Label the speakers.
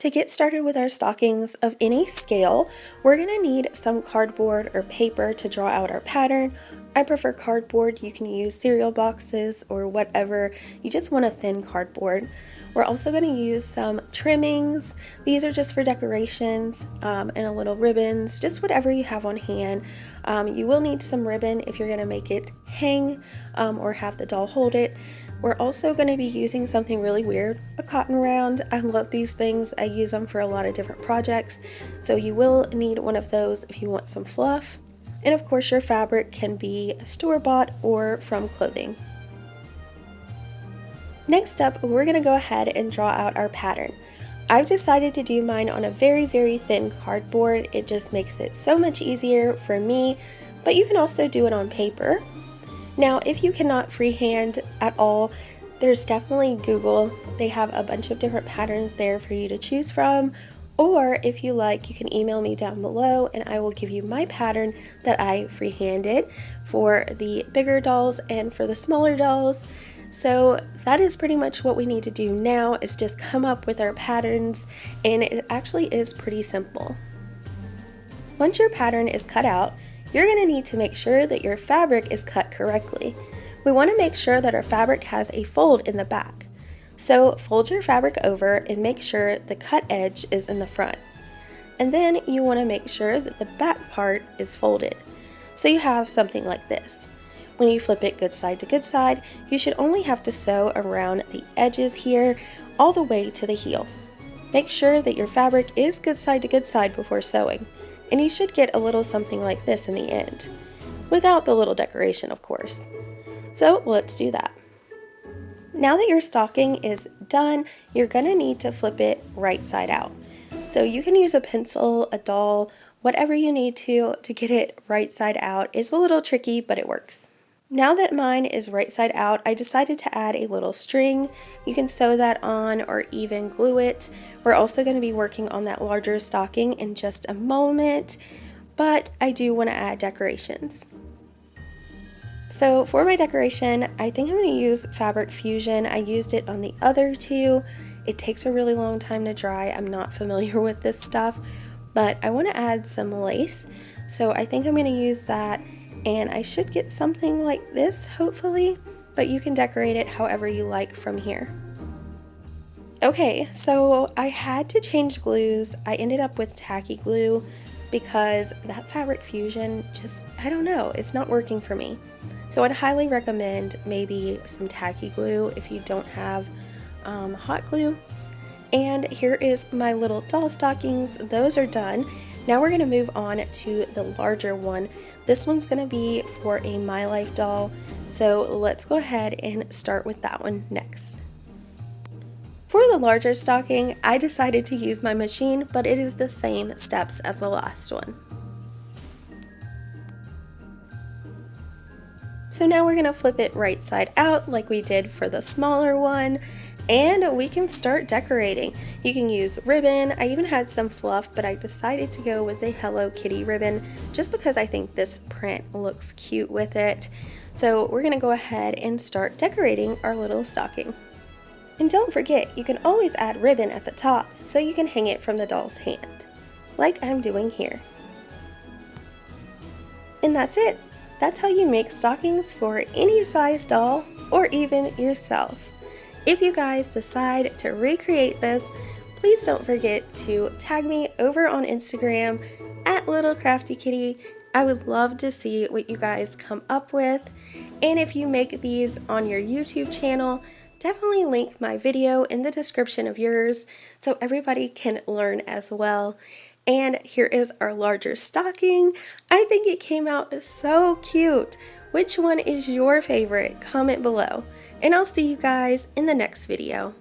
Speaker 1: To get started with our stockings of any scale, we're going to need some cardboard or paper to draw out our pattern. I prefer cardboard. You can use cereal boxes or whatever. You just want a thin cardboard. We're also going to use some trimmings. These are just for decorations, and a little ribbons, just whatever you have on hand. You will need some ribbon if you're going to make it hang or have the doll hold it. We're also going to be using something really weird, a cotton round. I love these things. I use them for a lot of different projects. So you will need one of those if you want some fluff. And of course your fabric can be store-bought or from clothing. Next up, we're going to go ahead and draw out our pattern. I've decided to do mine on a very, very thin cardboard. It just makes it so much easier for me, but you can also do it on paper. Now, if you cannot freehand at all, there's definitely Google. They have a bunch of different patterns there for you to choose from. Or if you like, you can email me down below and I will give you my pattern that I freehanded for the bigger dolls and for the smaller dolls. So that is pretty much what we need to do now, is just come up with our patterns, and it actually is pretty simple. Once your pattern is cut out, you're going to need to make sure that your fabric is cut correctly. We want to make sure that our fabric has a fold in the back. So fold your fabric over and make sure the cut edge is in the front. And then you want to make sure that the back part is folded. So you have something like this. When you flip it good side to good side, you should only have to sew around the edges here all the way to the heel. Make sure that your fabric is good side to good side before sewing. And you should get a little something like this in the end, without the little decoration, of course. So let's do that. Now that your stocking is done, you're going to need to flip it right side out. So you can use a pencil, a doll, whatever you need to get it right side out. It's a little tricky, but it works. Now that mine is right side out, I decided to add a little string. You can sew that on or even glue it. We're also going to be working on that larger stocking in just a moment, but I do want to add decorations. So for my decoration, I think I'm going to use Fabric Fusion. I used it on the other two. It takes a really long time to dry. I'm not familiar with this stuff, but I want to add some lace. So I think I'm going to use that. And I should get something like this, hopefully, but you can decorate it however you like from here. Okay, so I had to change glues. I ended up with tacky glue because that Fabric Fusion just, I don't know, it's not working for me. So I'd highly recommend maybe some tacky glue if you don't have hot glue. And here is my little doll stockings. Those are done. Now we're going to move on to the larger one. This one's going to be for a My Life doll, so let's go ahead and start with that one next. For the larger stocking, I decided to use my machine, but it is the same steps as the last one. So now we're going to flip it right side out like we did for the smaller one. And we can start decorating. You can use ribbon. I even had some fluff, but I decided to go with the Hello Kitty ribbon just because I think this print looks cute with it. So we're going to go ahead and start decorating our little stocking. And don't forget, you can always add ribbon at the top so you can hang it from the doll's hand, like I'm doing here. And that's it. That's how you make stockings for any size doll or even yourself. If you guys decide to recreate this, please don't forget to tag me over on Instagram at Little Crafty Kitty. I would love to see what you guys come up with. And if you make these on your YouTube channel, definitely link my video in the description of yours so everybody can learn as well. And here is our larger stocking. I think it came out so cute. Which one is your favorite? Comment below. And I'll see you guys in the next video.